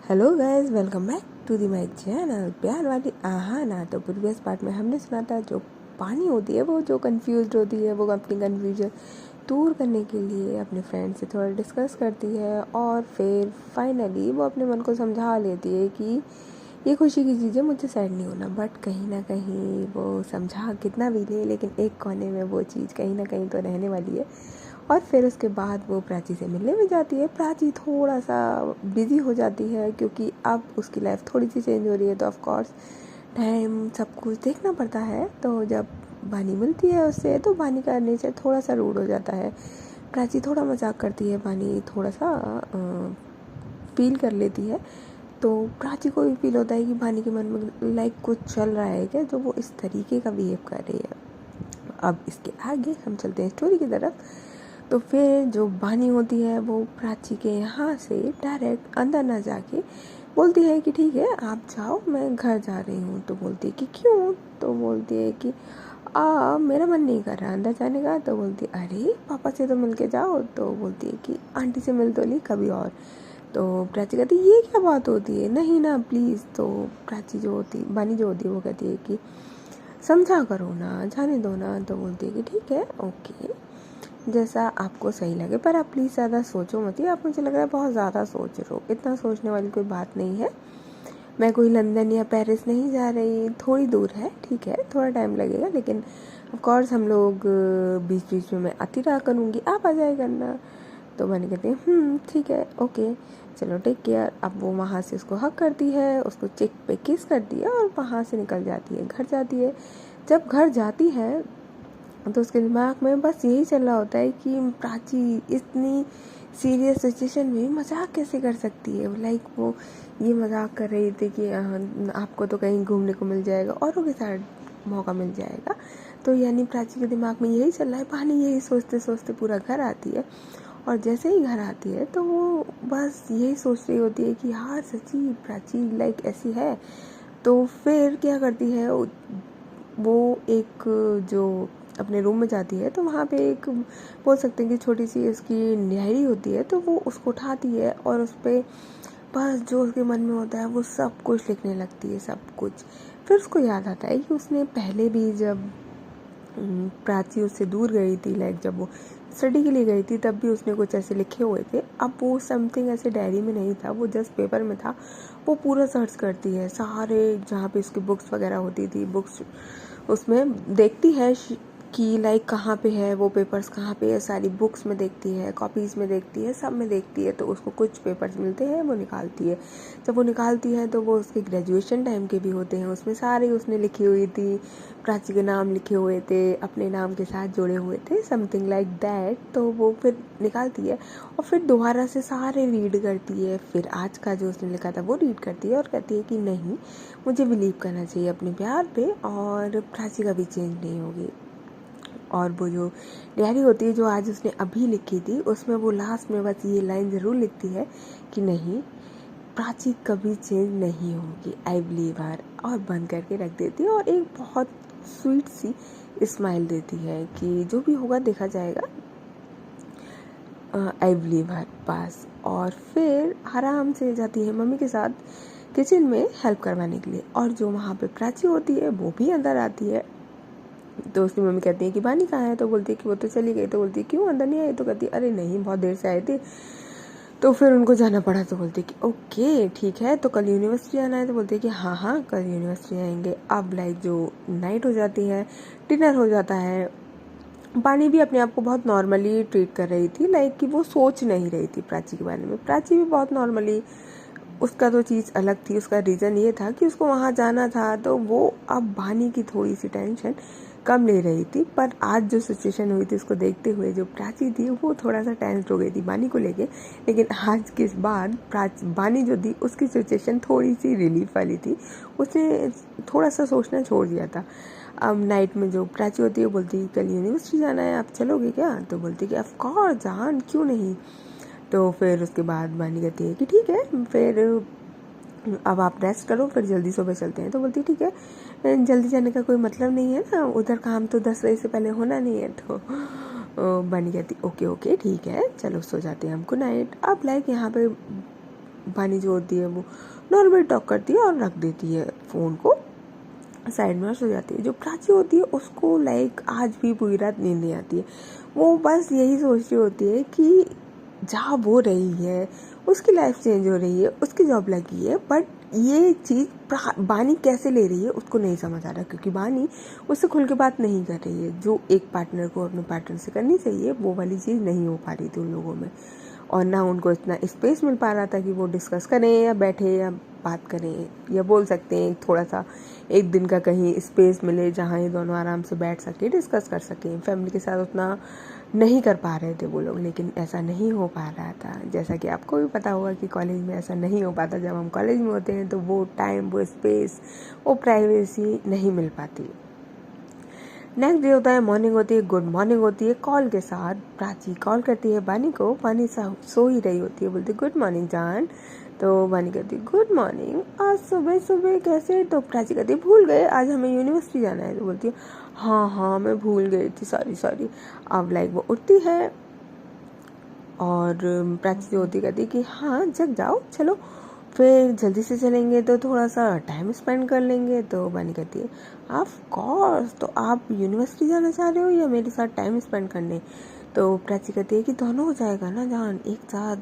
Hello guys, welcome back to the my channel. प्यार वाली आहाना। तो प्रीवियस पार्ट में हमने सुना था जो पानी होती है वो जो कंफ्यूज होती है वो अपनी कन्फ्यूजन दूर करने के लिए अपने फ्रेंड से थोड़ा डिस्कस करती है और फिर फाइनली वो अपने मन को समझा लेती है कि ये खुशी की चीज़ है, मुझे सैड नहीं होना। बट कहीं ना कहीं वो समझा कितना भी ले, लेकिन एक कोने में वो चीज़ कहीं ना कहीं तो रहने वाली है। और फिर उसके बाद वो प्राची से मिलने भी जाती है। प्राची थोड़ा सा बिज़ी हो जाती है क्योंकि अब उसकी लाइफ थोड़ी सी चेंज हो रही है, तो ऑफ कोर्स टाइम सब कुछ देखना पड़ता है। तो जब बानी मिलती है उससे तो बानी का नेचर थोड़ा सा रूड हो जाता है। प्राची थोड़ा मजाक करती है, बानी थोड़ा सा फील कर लेती है। तो प्राची को भी फील होता है कि बानी के मन में लाइक कुछ चल रहा है क्या, जो वो इस तरीके का बिहेव कर रही है। अब इसके आगे हम चलते हैं स्टोरी की तरफ। तो फिर जो बानी होती है वो प्राची के यहाँ से डायरेक्ट अंदर ना जाके बोलती है कि ठीक है आप जाओ, मैं घर जा रही हूँ। तो बोलती है कि क्यों? तो बोलती है कि मेरा मन नहीं कर रहा अंदर जाने का। तो बोलती है अरे पापा से तो मिल के जाओ। तो बोलती है कि आंटी से मिल तो ली, कभी और। तो प्राची कहती है ये क्या बात होती है, नहीं ना प्लीज़। तो प्राची जो होती बानी जो होती है वो कहती है कि समझा करो ना, जाने दो ना। तो बोलती है कि ठीक है ओके, जैसा आपको सही लगे, पर आप प्लीज़ ज़्यादा सोचो मत। आप मुझे लग रहा है बहुत ज़्यादा सोच रहे हो, इतना सोचने वाली कोई बात नहीं है। मैं कोई लंदन या पेरिस नहीं जा रही, थोड़ी दूर है, ठीक है थोड़ा टाइम लगेगा, लेकिन ऑफ कोर्स हम लोग बीच बीच में मैं आती रहा करूँगी, आप आ जाए करना। तो मैंने कहती है ठीक है ओके, चलो टेक केयर। अब वो वहाँ से उसको हक करती है, उसको चेक पे किस करती है और वहाँ से निकल जाती है, घर जाती है। जब घर जाती है तो उसके दिमाग में बस यही चल रहा होता है कि प्राची इतनी सीरियस सिचुएशन में मजाक कैसे कर सकती है। लाइक वो ये मजाक कर रही थी कि आपको तो कहीं घूमने को मिल जाएगा, औरों के साथ मौका मिल जाएगा। तो यानी प्राची के दिमाग में यही चल रहा है। पानी यही सोचते सोचते पूरा घर आती है, और जैसे ही घर आती है तो वो बस यही सोच रही होती है कि यार सच्ची प्राची लाइक ऐसी है। तो फिर क्या करती है वो एक जो अपने रूम में जाती है, तो वहाँ पे एक बोल सकते हैं कि छोटी सी उसकी डायरी होती है। तो वो उसको उठाती है और उस पर बस जो उसके मन में होता है वो सब कुछ लिखने लगती है, सब कुछ। फिर उसको याद आता है कि उसने पहले भी जब प्राची उससे दूर गई थी, लाइक जब वो स्टडी के लिए गई थी, तब भी उसने कुछ ऐसे लिखे हुए थे। अब वो समथिंग ऐसे डायरी में नहीं था, वो जस्ट पेपर में था। वो पूरा सर्च करती है सारे जहाँ पे उसकी बुक्स वगैरह होती थी, बुक्स उसमें देखती है कि लाइक कहाँ पे है वो पेपर्स, कहाँ पे है, सारी बुक्स में देखती है, कॉपीज़ में देखती है, सब में देखती है। तो उसको कुछ पेपर्स मिलते हैं, वो निकालती है। जब वो निकालती है तो वो उसके ग्रेजुएशन टाइम के भी होते हैं, उसमें सारे उसने लिखी हुई थी, प्राची के नाम लिखे हुए थे, अपने नाम के साथ जोड़े हुए थे, समथिंग लाइक दैट। तो वो फिर निकालती है और फिर दोबारा से सारे रीड करती है। फिर आज का जो उसने लिखा था वो रीड करती है और कहती है कि नहीं, मुझे बिलीव करना चाहिए अपने प्यार पे, और प्राची का भी चेंज नहीं होगी। और वो जो डायरी होती है जो आज उसने अभी लिखी थी, उसमें वो लास्ट में बस ये लाइन ज़रूर लिखती है कि नहीं, प्राची कभी चेंज नहीं होगी, आई बिलीव हर, और बंद करके रख देती है। और एक बहुत स्वीट सी स्माइल देती है कि जो भी होगा देखा जाएगा, आई बिलीव हर, बस। और फिर आराम से जाती है मम्मी के साथ किचन में हेल्प करवाने के लिए। और जो वहाँ पे प्राची होती है वो भी अंदर आती है। तो उसकी मम्मी कहती है कि बानी कहाँ है? तो बोलती है कि वो तो चली गई। तो बोलती है क्यों अंदर नहीं आई? तो कहती है अरे नहीं, बहुत देर से आए थे तो फिर उनको जाना पड़ा। तो बोलती है कि ओके ठीक है, तो कल यूनिवर्सिटी आना है? तो बोलती है कि हाँ हाँ कल यूनिवर्सिटी आएंगे। अब लाइक जो नाइट हो जाती है, डिनर हो जाता है। बानी भी अपने आप को बहुत नॉर्मली ट्रीट कर रही थी, लाइक कि वो सोच नहीं रही थी प्राची के बारे में। प्राची भी बहुत नॉर्मली, उसका तो चीज़ अलग थी। उसका रीज़न ये था कि उसको वहाँ जाना था, तो वो अब बानी की थोड़ी सी टेंशन कम ले रही थी। पर आज जो सिचुएशन हुई थी उसको देखते हुए जो प्राची थी वो थोड़ा सा टेंस हो गई थी बानी को लेके। लेकिन आज के बाद बानी जो थी उसकी सिचुएशन थोड़ी सी रिलीफ वाली थी, उसने थोड़ा सा सोचना छोड़ दिया था। अब नाइट में जो प्राची होती है वो बोलती है कल यूनिवर्सिटी जाना है, आप चलोगे क्या? तो बोलती है कि ऑफ कोर्स जान, क्यों नहीं। तो फिर उसके बाद बानी कहती है कि ठीक है, फिर अब आप रेस्ट करो, फिर जल्दी सुबह चलते हैं। तो बोलती है ठीक है, जल्दी जाने का कोई मतलब नहीं है ना, उधर काम तो 10 बजे से पहले होना नहीं है। तो बानी कहती ओके ओके ठीक है, चलो सो जाते हैं हम, गुड नाइट। अब लाइक यहाँ पे बानी जो होती है वो नॉर्मल टॉक करती है और रख देती है फ़ोन को साइड में और सो जाती है। जो प्राची होती है उसको लाइक आज भी पूरी रात नींद नहीं आती है। वो बस यही सोच रही होती है कि जहाँ वो रही है उसकी लाइफ चेंज हो रही है, उसकी जॉब लगी है, बट ये चीज़ बानी कैसे ले रही है उसको नहीं समझ आ रहा, क्योंकि बानी उससे खुल के बात नहीं कर रही है। जो एक पार्टनर को अपने पार्टनर से करनी चाहिए वो वाली चीज़ नहीं हो पा रही थी उन लोगों में, और ना उनको इतना स्पेस मिल पा रहा था कि वो डिस्कस करें या बैठे या बात करें, या बोल सकते हैं थोड़ा सा एक दिन का कहीं स्पेस मिले जहाँ ये दोनों आराम से बैठ सके, डिस्कस कर सकें। फैमिली के साथ उतना नहीं कर पा रहे थे वो लोग, लेकिन ऐसा नहीं हो पा रहा था। जैसा कि आपको भी पता होगा कि कॉलेज में ऐसा नहीं हो पाता। जब हम कॉलेज में होते हैं तो वो टाइम, वो स्पेस, वो प्राइवेसी नहीं मिल पाती। नेक्स्ट डे होता है, मॉर्निंग होती है, गुड मॉर्निंग होती है कॉल के साथ। प्राची कॉल करती है बानी को, बानी सो ही रही होती है, बोलती गुड मॉर्निंग जान। तो बानी कहती है गुड मॉर्निंग, आज सुबह सुबह कैसे? तो प्राची कहती है भूल गए आज हमें यूनिवर्सिटी जाना है। तो बोलती है हाँ मैं भूल गई थी, सॉरी। अब लाइक वो उठती है और प्राची जो होती कहती है कि हाँ जग जाओ, चलो फिर जल्दी से चलेंगे तो थोड़ा सा टाइम स्पेंड कर लेंगे। तो बानी कहती है ऑफ कोर्स, तो आप यूनिवर्सिटी जाना चाह रहे हो या मेरे साथ टाइम स्पेंड करने? तो प्राची कहती है कि दोनों हो जाएगा ना जान, एक साथ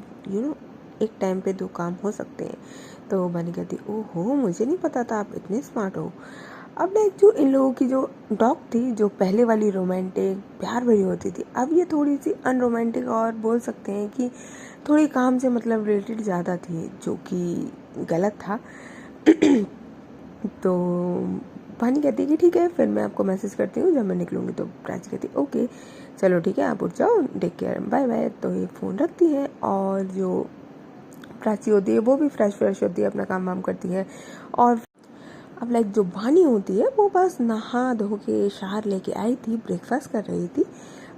एक टाइम पे 2 काम हो सकते हैं। तो बानी कहती है ओहो मुझे नहीं पता था आप इतने स्मार्ट हो। अब लाइक जो इन लोगों की जो टॉक थी, जो पहले वाली रोमांटिक प्यार भरी होती थी, अब ये थोड़ी सी अनरोमांटिक और बोल सकते हैं कि थोड़ी काम से मतलब रिलेटेड ज़्यादा थी, जो कि गलत था। तो पानी कहती है कि ठीक है फिर मैं आपको मैसेज करती हूँ जब मैं निकलूँगी। तो प्राची कहती है ओके चलो ठीक है आप उठ जाओ, टेक केयर, बाय बाय। तो ये फ़ोन रखती है और जो प्राची होती है वो भी फ्रेश होती है, अपना काम वाम करती है। और अब लाइक जो बानी होती है वो बस नहा धो के शावर लेके आई थी, ब्रेकफास्ट कर रही थी,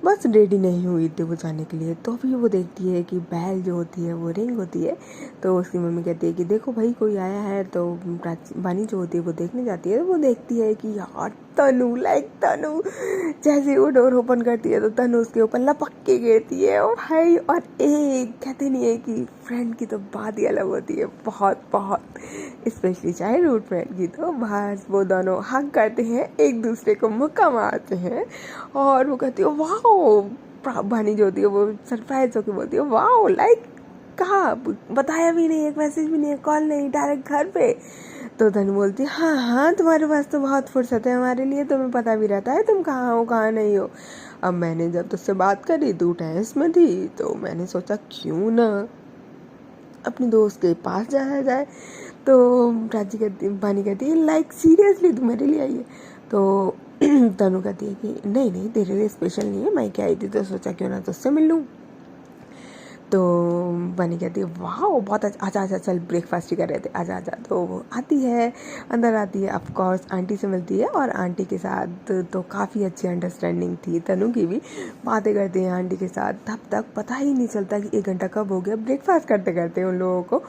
बस रेडी नहीं हुई थी वो जाने के लिए। तो अभी वो देखती है कि बैल जो होती है वो रिंग होती है। तो उसकी मम्मी कहती है कि देखो भाई कोई आया है। तो बानी जो होती है वो देखने जाती है, वो देखती है कि यार तनु जैसे वो डोर ओपन करती है तो तनु उसके ऊपर लपक के गिरती है। और भाई, और एक कहते नहीं है कि फ्रेंड की तो बात ही अलग होती है, बहुत स्पेशली चाइल्डहुड फ्रेंड की। तो बस वो दोनों हग करते हैं, एक दूसरे को मुक्का मारते हैं और वो कहती है वाओ। बानी जो होती है वो सरप्राइज होकर बोलती है वाओ, लाइक कहा बताया भी नहीं, एक मैसेज भी नहीं, कॉल नहीं, डायरेक्ट घर पे। तो धनु बोलती है हाँ तुम्हारे पास तो बहुत फुर्सत है हमारे लिए, तुम्हें पता भी रहता है तुम कहाँ हो कहाँ नहीं हो। अब मैंने जब तुझसे बात करी तू टेंस में थी, तो मैंने सोचा क्यों ना अपने दोस्त के पास जाया जाए। तो बानी कहती है लाइक सीरियसली तू मेरे लिए आई है? तो तनु कहती है कि नहीं तेरे लिए स्पेशल नहीं है, मैं क्या आई थी तो सोचा क्यों ना तुझसे मिल लूँ। तो बनी कहती है वाह बहुत अच्छा, आजा चल ब्रेकफास्ट ही कर रहे थे, आजा। तो वो आती है, अंदर आती है, ऑफ कोर्स आंटी से मिलती है और आंटी के साथ तो काफ़ी अच्छी अंडरस्टैंडिंग थी तनु की भी। बातें करती हैं आंटी के साथ, तब तक पता ही नहीं चलता कि 1 घंटा कब हो गया। ब्रेकफास्ट करते करते उन लोगों को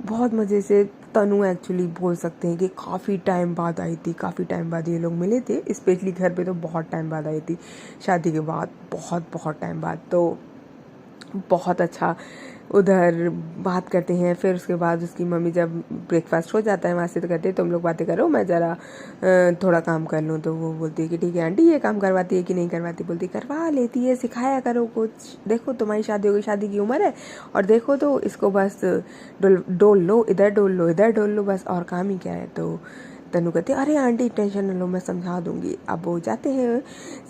बहुत मज़े से, तनु एक्चुअली बोल सकते हैं कि काफ़ी टाइम बाद आई थी, काफ़ी टाइम बाद ये लोग मिले थे, स्पेशली घर पे तो बहुत टाइम बाद आई थी, शादी के बाद बहुत टाइम बाद। तो बहुत अच्छा उधर बात करते हैं। फिर उसके बाद उसकी मम्मी जब ब्रेकफास्ट हो जाता है वहाँ से तो कहते हैं तुम लोग बातें करो, मैं ज़रा थोड़ा काम कर लूँ। तो वो बोलती है कि ठीक है आंटी, ये काम करवाती है कि नहीं करवाती? बोलती करवा लेती है, सिखाया करो कुछ, देखो तुम्हारी शादी होगी, शादी की उम्र है, और देखो तो इसको बस डोल लो इधर, डोल लो बस, और काम ही क्या है। तो तनु कहती है अरे आंटी टेंशन न लो, मैं समझा दूंगी। अब वो जाते हैं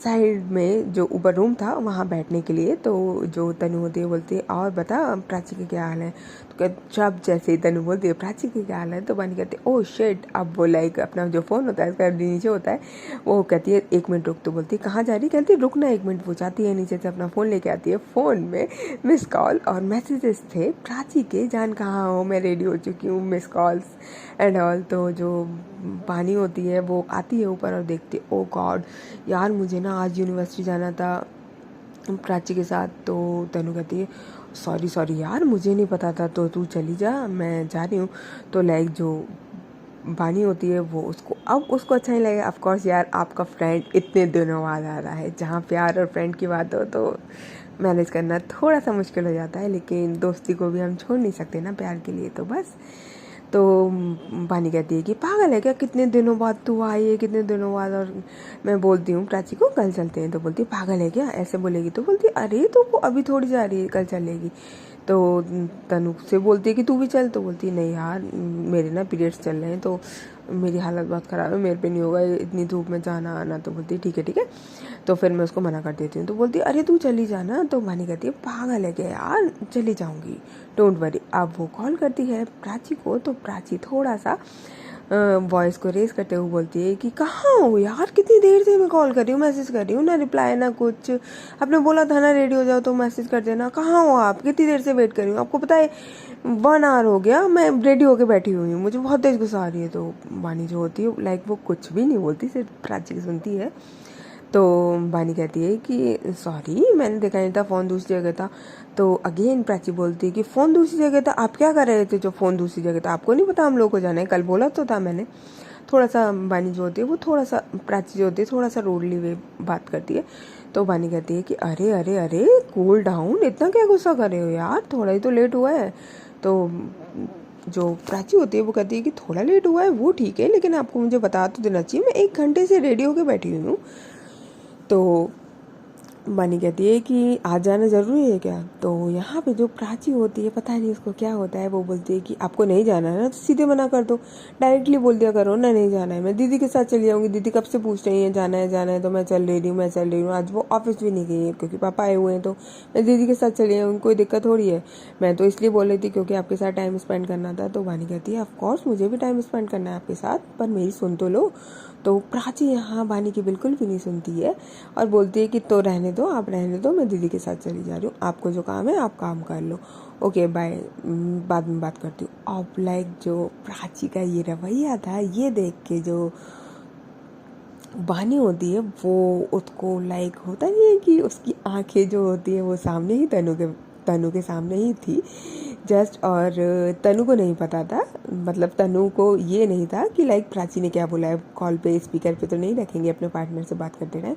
साइड में जो ऊपर रूम था वहाँ बैठने के लिए। तो जो तनु होती है बोलती है और बता प्राची के क्या हाल है? तो जब जैसे ही तनु बोलती है प्राची के क्या हाल है, तो बानी कहती है ओह शिट। अब वो लाइक अपना जो फ़ोन होता है इसका नीचे होता है, वो कहती है 1 मिनट रुक। तो बोलती है कहाँ जा रही? कहती है रुकना 1 मिनट। वो जाती है नीचे से अपना फ़ोन लेके आती है, फ़ोन में मिस कॉल और मैसेजेस थे प्राची के, जान कहाँ हो, मैं रेडी हो चुकी हूँ, मिस कॉल्स एंड ऑल। तो जो पानी होती है वो आती है ऊपर और देखती है ओ गॉड यार मुझे ना आज यूनिवर्सिटी जाना था प्राची के साथ। तो तनु कहती है सॉरी यार मुझे नहीं पता था, तो तू चली जा, मैं जा रही हूँ। तो लाइक जो बानी होती है वो उसको अच्छा नहीं लगेगा। ऑफ कोर्स यार आपका फ्रेंड इतने दिनों बाद आ रहा है, जहाँ प्यार और फ्रेंड की बात हो तो मैनेज करना थोड़ा सा मुश्किल हो जाता है, लेकिन दोस्ती को भी हम छोड़ नहीं सकते ना प्यार के लिए, तो बस। तो पानी कहती है कि पागल है क्या, कितने दिनों बाद तू आई है, कितने दिनों बाद। और मैं बोलती हूँ प्राची को कल चलते हैं, तो बोलती है पागल है क्या, ऐसे बोलेगी। तो बोलती है अरे तो वो अभी थोड़ी जा रही है, कल चलेगी। तो तनु से बोलती है कि तू भी चल, तो बोलती है नहीं यार मेरे ना पीरियड्स चल रहे हैं, तो मेरी हालत बहुत ख़राब है, मेरे पे नहीं होगा इतनी धूप में जाना आना। तो बोलती है ठीक है ठीक है। तो फिर मैं उसको मना कर देती हूँ। तो बोलती है अरे तू चली जाना। तो मानी कहती है पागल है क्या यार, चली जाऊँगी, डोंट वरी। अब वो कॉल करती है प्राची को, तो प्राची थोड़ा सा वॉइस को रेस करते हुए बोलती है कि कहाँ हो यार, कितनी देर से मैं कॉल कर रही हूँ, मैसेज कर रही हूँ, ना रिप्लाई ना कुछ। आपने बोला था ना रेडी हो जाओ तो मैसेज कर देना, कहाँ हो आप, कितनी देर से वेट कर रही हूँ, आपको पता है 1 आवर हो गया मैं रेडी होके बैठी हुई हूँ, मुझे बहुत तेज गुस्सा आ रही है। तो वानी जो होती है लाइक वो कुछ भी नहीं बोलती, सिर्फ प्राची की सुनती है। तो वानी कहती है कि सॉरी मैंने देखा नहीं था, फ़ोन दूसरी जगह था। तो अगेन प्राची बोलती है कि फ़ोन दूसरी जगह था, आप क्या कर रहे थे जो फ़ोन दूसरी जगह था, आपको नहीं पता हम लोग को जाना है, कल बोला तो था मैंने। थोड़ा सा वानी जो होती है वो थोड़ा सा, प्राची जो होती है थोड़ा सा रूडली वे बात करती है। तो वानी कहती है कि अरे अरे अरे कूल डाउन, इतना क्या गुस्सा कर रहे हो यार, थोड़ा ही तो लेट हुआ है। तो जो प्राची होती है वो कहती है कि थोड़ा लेट हुआ है वो ठीक है, लेकिन आपको मुझे बता तो देना चाहिए, मैं 1 घंटे से रेडी होके बैठी हुई हूँ। तो वानी कहती है कि आज जाना ज़रूरी है क्या। तो यहाँ पे जो प्राची होती है पता नहीं उसको क्या होता है, वो बोलती है कि आपको नहीं जाना है ना तो सीधे मना कर दो, डायरेक्टली बोल दिया करो ना नहीं जाना है, मैं दीदी के साथ चली जाऊँगी, दीदी कब से पूछ रही है जाना है तो मैं चल रही हूँ, मैं चल रही हूँ। आज वो ऑफिस भी नहीं गई है क्योंकि पापा आए हुए हैं, तो मैं दीदी के साथ चली जाऊँगी, कोई दिक्कत थोड़ी है। मैं तो इसलिए बोल रही थी क्योंकि आपके साथ टाइम स्पेंड करना था। तो वानी कहती है ऑफकोर्स मुझे भी टाइम स्पेंड करना है आपके साथ, पर मेरी सुन तो लो। तो प्राची यहाँ वानी की बिल्कुल भी नहीं सुनती है और बोलती है कि तो रहने दो, आप रहने दो, मैं दीदी के साथ चली जा रही हूँ, आपको जो काम है आप काम कर लो, ओके बाय, बाद में बात करती हूँ। अब लाइक जो प्राची का ये रवैया था, ये देख के जो वानी होती है वो उसको लाइक होता नहीं है कि उसकी आंखें जो होती है वो सामने ही तनु के सामने ही थी जस्ट। और तनु को नहीं पता था, मतलब तनु को ये नहीं था कि लाइक प्राची ने क्या बोला है, कॉल पे स्पीकर पे तो नहीं रखेंगे अपने पार्टनर से बात करते रहे,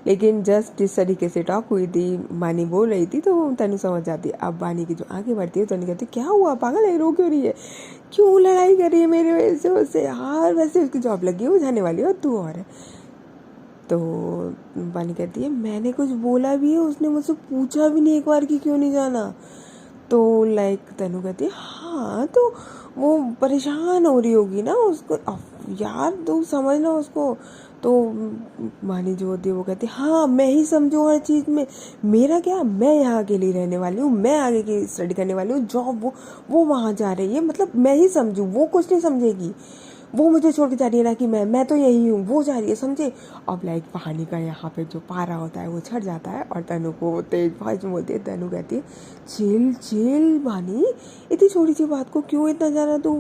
लेकिन जस्ट जिस तरीके से टॉक हुई थी वानी बोल रही थी तो तनु समझ जाती है। अब वानी की जो आगे बढ़ती है तनु कहती है क्या हुआ पागल है, रो क्यों रही है, क्यों लड़ाई कर रही है मेरे वजह से उससे, यार वैसे उसकी जॉब लगी है वो जाने वाली है और तू और है। तो वानी कहती है मैंने कुछ बोला भी है, उसने मुझसे पूछा भी नहीं एक बार कि क्यों नहीं जाना। तो लाइक तनु कहती है हाँ तो वो परेशान हो रही होगी ना उसको, यार तू समझना उसको। तो वानी जो होती है वो कहती है हाँ मैं ही समझू हर चीज़ में, मेरा क्या, मैं यहाँ के लिए रहने वाली हूँ, मैं आगे की स्टडी करने वाली हूँ, जॉब वो वहाँ जा रही है, मतलब मैं ही समझू, वो कुछ नहीं समझेगी, वो मुझे छोड़ के जा रही है ना कि मैं तो यही हूँ, वो जा रही है समझे। अब लाइक कहानी का यहाँ पे जो पारा होता है वो छट जाता है और तनु को तेज वॉइस में बोलती है, तनु कहती है चिल चिल वानी, इतनी छोटी सी बात को क्यों इतना ज़्यादा तू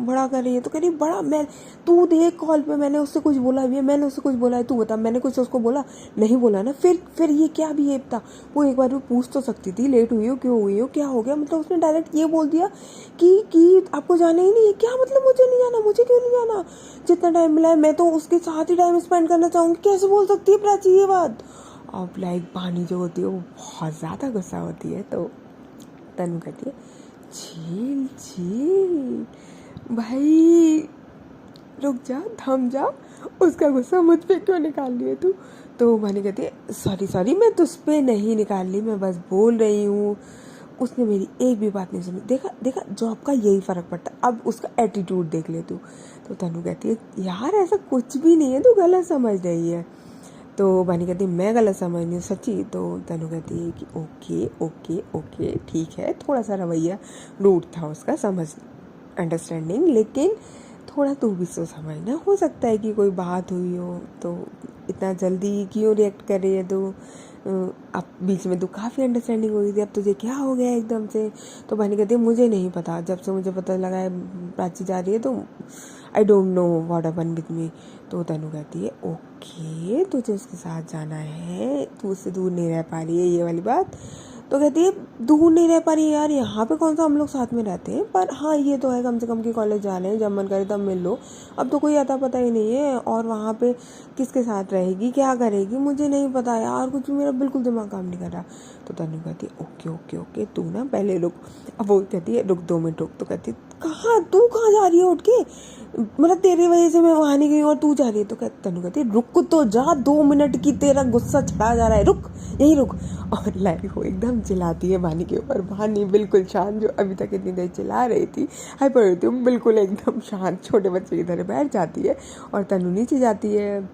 बड़ा कर रही है। तो कह रही बड़ा, मैं तू देख कॉल पे मैंने उससे कुछ बोला भी है, मैंने उससे कुछ बोला है, तू बता मैंने कुछ उसको बोला नहीं बोला ना, फिर ये क्या बिहेव था, वो एक बार भी पूछ तो सकती थी लेट हुई हो क्यों हुई हो क्या हो गया, मतलब उसने डायरेक्ट ये बोल दिया कि आपको जाना ही नहीं है, क्या मतलब मुझे नहीं जाना, मुझे क्यों नहीं जाना, जितना टाइम मिला है मैं तो उसके साथ ही टाइम स्पेंड करना चाहूँगी, कैसे बोल सकती है प्राची ये बात। अब लाइक पानी जो होती है वो बहुत ज़्यादा गुस्सा होती है। तो तनु कहती है झील झील भाई रुक जा, थम जा, उसका गुस्सा मुझ पे क्यों निकाल लिए तू। तो मानी कहती है सॉरी मैं तुझ पे नहीं निकाल ली, मैं बस बोल रही हूँ। उसने मेरी एक भी बात नहीं सुनी, देखा जॉब का यही फ़र्क पड़ता, अब उसका एटीट्यूड देख ले तू। तो तनु कहती है यार ऐसा कुछ भी नहीं है, तू गलत समझ रही है। तो बानी कहती है मैं गलत समझ रही हूँ सच्ची। तो तनु कहती है कि ओके ठीक है, थोड़ा सा रवैया रूड था उसका, समझ अंडरस्टैंडिंग, लेकिन थोड़ा तू भी तो समझना, हो सकता है कि कोई बात हुई हो, तो इतना जल्दी क्यों रिएक्ट कर रही है तू, अब बीच में तो काफ़ी अंडरस्टैंडिंग हो गई थी, अब तुझे क्या हो गया एकदम से। तो बहनी कहती है मुझे नहीं पता, जब से मुझे पता लगा है प्राची जा रही है तो I don't know what happen with me. तो तनु कहती है ओके तुझे उसके साथ जाना है, तू उससे दूर नहीं रह पा रही है ये वाली बात, तो कहती है दूर नहीं रह पा रही है यार, यहाँ पे कौन सा हम लोग साथ में रहते हैं, पर हाँ ये तो है कम से कम कि कॉलेज जा रहे हैं, जब मन करे तब मिल लो। अब तो कोई अता पता ही नहीं है, और वहाँ पे किसके साथ रहेगी, क्या करेगी, मुझे नहीं पता यार, कुछ भी मेरा बिल्कुल दिमाग काम नहीं कर रहा। तो तनु कहती है ओके ओके ओके तू ना पहले रुक। अब वो कहती है रुक 2 मिनट रुक। तो कहती है तू कहाँ जा रही है उठ के, मतलब तेरी वजह से मैं वहाँ नहीं गई और तू जा रही है। तो तनु कहती है रुक तो जा, 2 मिनट की तेरा गुस्सा चढ़ा जा रहा है, रुक यही रुक। और लाइक वो एकदम चिल्लाती है वानी के ऊपर। वानी बिल्कुल शांत, जो अभी तक इतनी देर चिल्ला रही थी हाइपर हुई थी, बिल्कुल एकदम शांत छोटे बच्चे की तरह बैठ जाती है। और तनु नीचे जाती है,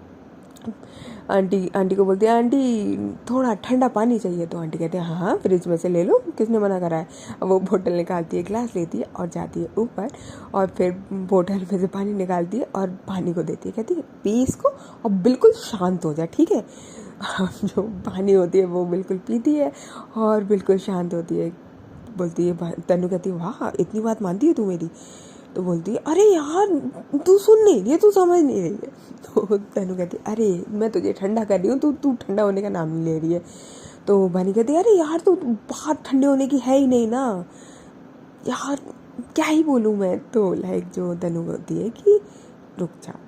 आंटी को बोलती है आंटी थोड़ा ठंडा पानी चाहिए। तो आंटी कहते हैं हाँ हाँ फ्रिज में से ले लो, किसने मना करा है। अब वो बोतल निकालती है, ग्लास लेती है और जाती है ऊपर, और फिर बोतल में से पानी निकालती है और पानी को देती है, कहती है पी इसको और बिल्कुल शांत हो जाए, ठीक है। जो पानी होती है वो बिल्कुल पीती है और बिल्कुल शांत होती है। बोलती है तनु कहती है वाह इतनी बात मानती है तू मेरी। तो बोलती है अरे यार तू सुन नहीं रही है, तू समझ नहीं रही है। तो तनु कहती है अरे मैं तुझे ठंडा कर रही हूँ, तू ठंडा होने का नाम नहीं ले रही है। तो बानी कहती है अरे यार तू बात ठंडे होने की है ही नहीं ना यार, क्या ही बोलूँ मैं। तो लाइक जो तनु होती है कि रुक जा,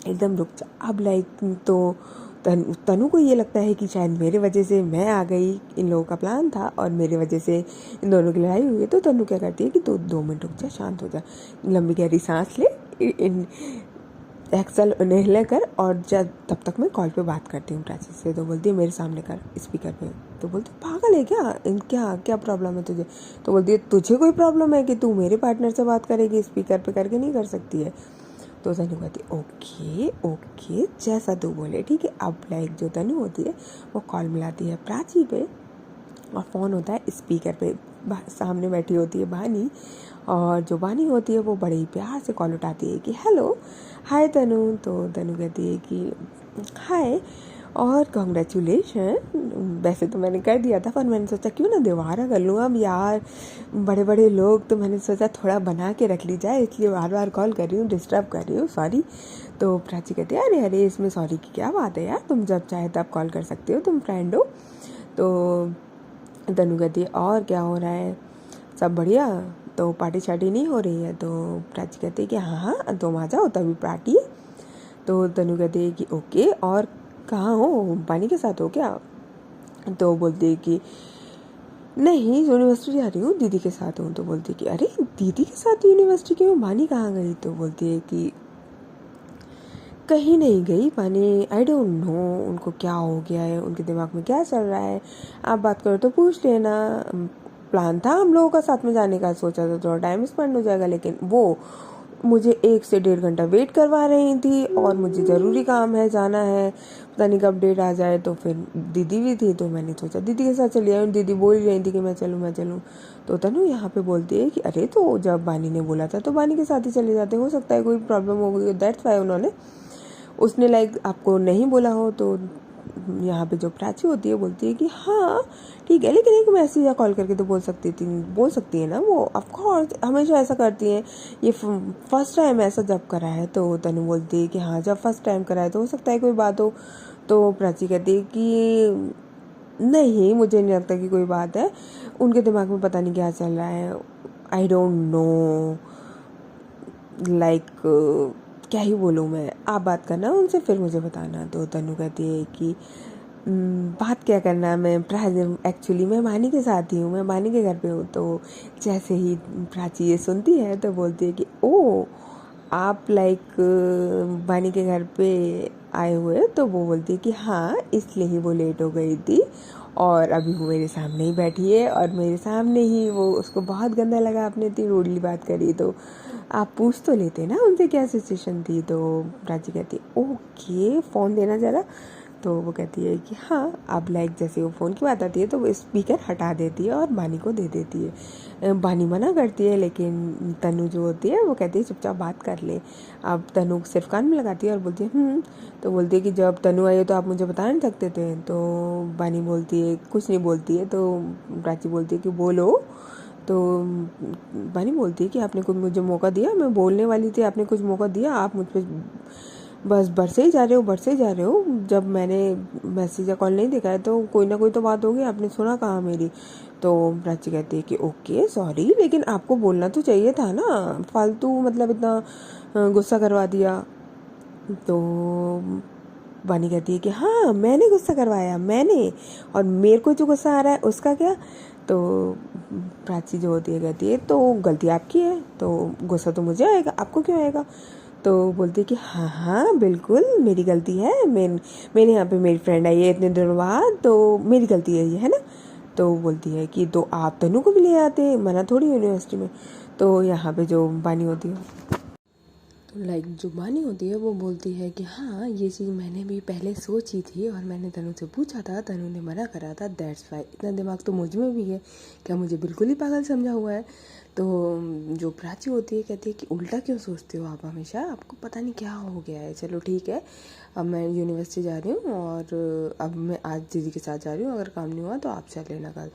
एकदम रुक जा। अब लाइक तो तनु को ये लगता है कि शायद मेरे वजह से मैं आ गई, इन लोगों का प्लान था और मेरे वजह से इन दोनों की लड़ाई हुई है। तो तनु क्या करती है कि तो 2 मिनट रुक जा, शांत हो जा, लंबी गहरी सांस ले, एक्सल इनहेलर कर, और जब तब तक मैं कॉल पे बात करती हूँ प्राची से। तो बोलती है मेरे सामने कर स्पीकर पे। तो बोलती है पागल है क्या, क्या क्या प्रॉब्लम है तुझे। तो बोलती है तुझे कोई प्रॉब्लम है कि तू मेरे पार्टनर से बात करेगी, स्पीकर पे करके नहीं कर सकती है। तो तनु कहती है ओके ओके जैसा तू बोले ठीक है। अब लाइक जो तनु होती है वो कॉल मिलाती है प्राची पे, और फ़ोन होता है स्पीकर पे। सामने बैठी होती है बानी, और जो बानी होती है वो बड़े ही प्यार से कॉल उठाती है कि हेलो हाय तनु। तो तनु कहती है कि हाय और कॉन्ग्रेचुलेशन, वैसे तो मैंने कर दिया था पर मैंने सोचा क्यों ना दोबारा कर लूँ अब यार, बड़े बड़े लोग, तो मैंने सोचा थोड़ा बना के रख ली जाए, इसलिए बार बार कॉल कर रही हूँ, डिस्टर्ब कर रही हूँ, सॉरी। तो प्राची कहती है अरे अरे इसमें सॉरी की क्या बात है यार, तुम जब चाहे तब कॉल कर सकते हो, तुम फ्रेंड हो। तो तनु कहती है और क्या हो रहा है, सब बढ़िया, तो पार्टी शार्टी नहीं हो रही है। तो प्राची कहती है कि हाँ हाँ तुम आ जाओ, तभी पार्टी है। तो तनु कहती है कि ओके और कहाँ हो, पानी के साथ हो क्या। तो बोलती है कि नहीं यूनिवर्सिटी जा रही हूँ, दीदी के साथ हूँ। तो बोलती है कि अरे दीदी के साथ यूनिवर्सिटी क्यों, पानी कहाँ गई। तो बोलती है कि कहीं नहीं गई पानी, आई डोंट नो उनको क्या हो गया है, उनके दिमाग में क्या चल रहा है, आप बात करो तो पूछ लेना। प्लान था हम लोगों का साथ में जाने का, सोचा तो थोड़ा टाइम स्पेंड हो जाएगा, लेकिन वो मुझे 1 से 1.5 घंटा वेट करवा रही थी और मुझे ज़रूरी काम है, जाना है, पता नहीं कब डेट आ जाए। तो फिर दीदी भी थी तो मैंने सोचा दीदी के साथ चली आई, दीदी बोल रही थी कि मैं चलूँ। तो तनु यहाँ पे बोलती है कि अरे तो जब बानी ने बोला था तो बानी के साथ ही चले जाते, हो सकता है कोई प्रॉब्लम हो गई, दैट्स वाई उसने लाइक आपको नहीं बोला हो। तो यहाँ पे जो प्राची होती है बोलती है कि हाँ ठीक है, लेकिन एक मैसेज या कॉल करके तो बोल सकती है ना वो, ऑफ कोर्स हमेशा ऐसा करती है, ये फर्स्ट टाइम ऐसा जब करा है। तो तनु बोलती है कि हाँ जब फर्स्ट टाइम करा है तो हो सकता है कोई बात हो। तो प्राची कहती है कि नहीं मुझे नहीं लगता कि कोई बात है, उनके दिमाग में पता नहीं क्या चल रहा है, आई डोंट नो लाइक क्या ही बोलूँ मैं, आप बात करना उनसे फिर मुझे बताना। तो तनु कहती है कि बात क्या करना, मैं एक्चुअली मैं बानी के साथ ही हूँ, मैं बानी के घर पे हूँ। तो जैसे ही प्राची ये सुनती है तो बोलती है कि ओ आप लाइक बानी के घर पे आए हुए। तो वो बोलती है कि हाँ इसलिए ही वो लेट हो गई थी, और अभी वो मेरे सामने ही बैठी है और मेरे सामने ही वो, उसको बहुत गंदा लगा आपने इतनी रूडली बात करी, तो आप पूछ तो लेते ना उनसे क्या सिचुएशन थी। तो प्राची कहती है ओके फ़ोन देना ज़रा। तो वो कहती है कि हाँ। अब लाइक जैसे वो फ़ोन की बात आती है तो वो स्पीकर हटा देती है और बानी को दे देती है। बानी मना करती है, लेकिन तनु जो होती है वो कहती है चुपचाप बात कर ले। अब तनु सिर्फ कान में लगाती है और बोलती है तो बोलती है कि जब तनु आई हो तो आप मुझे बता नहीं सकते थे। तो बानी बोलती है कुछ नहीं बोलती है। तो प्राची बोलती है कि बोलो। तो बानी बोलती है कि आपने कुछ मुझे मौका दिया, मैं बोलने वाली थी, आपने कुछ मौका दिया, आप मुझ पर बस बढ़ते ही जा रहे हो। जब मैंने मैसेज या कॉल नहीं देखा है तो कोई ना कोई तो बात होगी, आपने सुना कहाँ मेरी। तो प्राची कहती है कि ओके सॉरी, लेकिन आपको बोलना तो चाहिए था ना, फालतू मतलब इतना गुस्सा करवा दिया। तो वानी कहती है कि हाँ मैंने गुस्सा करवाया, मैंने, और मेरे को जो गुस्सा आ रहा है उसका क्या। तो प्राची जो होती है कहती है तो गलती आपकी है, तो गुस्सा तो मुझे आएगा, आपको क्यों आएगा। तो बोलती है कि हाँ हाँ बिल्कुल मेरी गलती है, मेरे यहाँ पे मेरी फ्रेंड आई है इतने दिनों बाद, तो मेरी गलती है ये, है ना। तो बोलती है कि तो आप तनु को भी ले आते, मना थोड़ी यूनिवर्सिटी में। तो यहाँ पे जो बानी होती है, तो जो बानी होती है वो बोलती है कि हाँ ये चीज़ मैंने भी पहले सोची थी और मैंने तनु से पूछा था, तनु ने मना करा था, दैट्स वाई। इतना दिमाग तो मुझ में भी है, क्या मुझे बिल्कुल ही पागल समझा हुआ है। तो जो प्राची होती है कहती है कि उल्टा क्यों सोचते हो आप हमेशा, आपको पता नहीं क्या हो गया है। चलो ठीक है, अब मैं यूनिवर्सिटी जा रही हूँ और अब मैं आज दीदी के साथ जा रही हूँ, अगर काम नहीं हुआ तो आप चल लेना कल।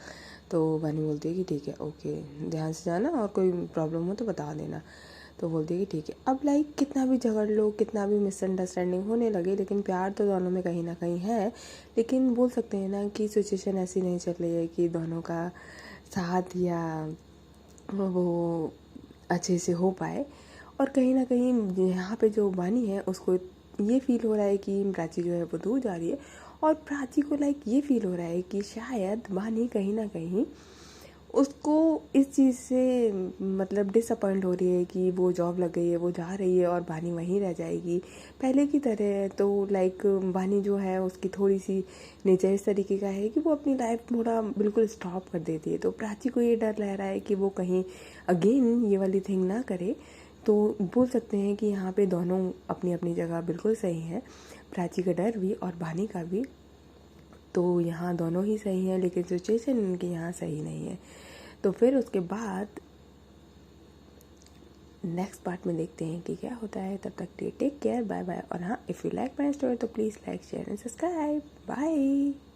तो बानी बोलती है कि ठीक है ओके, ध्यान से जाना और कोई प्रॉब्लम हो तो बता देना। तो बोलती है कि ठीक है। अब कितना भी झगड़ लो, कितना भी मिसअंडरस्टैंडिंग होने लगे, लेकिन प्यार तो दोनों में कहीं ना कहीं है। लेकिन बोल सकते हैं ना कि सिचुएशन ऐसी नहीं चल रही है कि दोनों का साथ या वो अच्छे से हो पाए। और कहीं ना कहीं यहाँ पे जो बानी है उसको ये फील हो रहा है कि प्राची जो है वो दूर जा रही है, और प्राची को ये फील हो रहा है कि शायद बानी कहीं ना कहीं उसको इस चीज़ से मतलब डिसअपॉइंट हो रही है कि वो जॉब लग गई है, वो जा रही है और बानी वहीं रह जाएगी पहले की तरह। तो बानी जो है उसकी थोड़ी सी नेचर इस तरीके का है कि वो अपनी लाइफ थोड़ा बिल्कुल स्टॉप कर देती है। तो प्राची को ये डर रह रहा है कि वो कहीं अगेन ये वाली थिंग ना करे। तो बोल सकते हैं कि यहाँ पे दोनों अपनी अपनी जगह बिल्कुल सही हैं, प्राची का डर भी और बानी का भी। तो यहाँ दोनों ही सही हैं, लेकिन सिचुएशन उनके यहाँ सही नहीं है। तो फिर उसके बाद नेक्स्ट पार्ट में देखते हैं कि क्या होता है। तब तक टेक केयर, बाय बाय। और हाँ, if you like my story तो please like share and subscribe. Bye.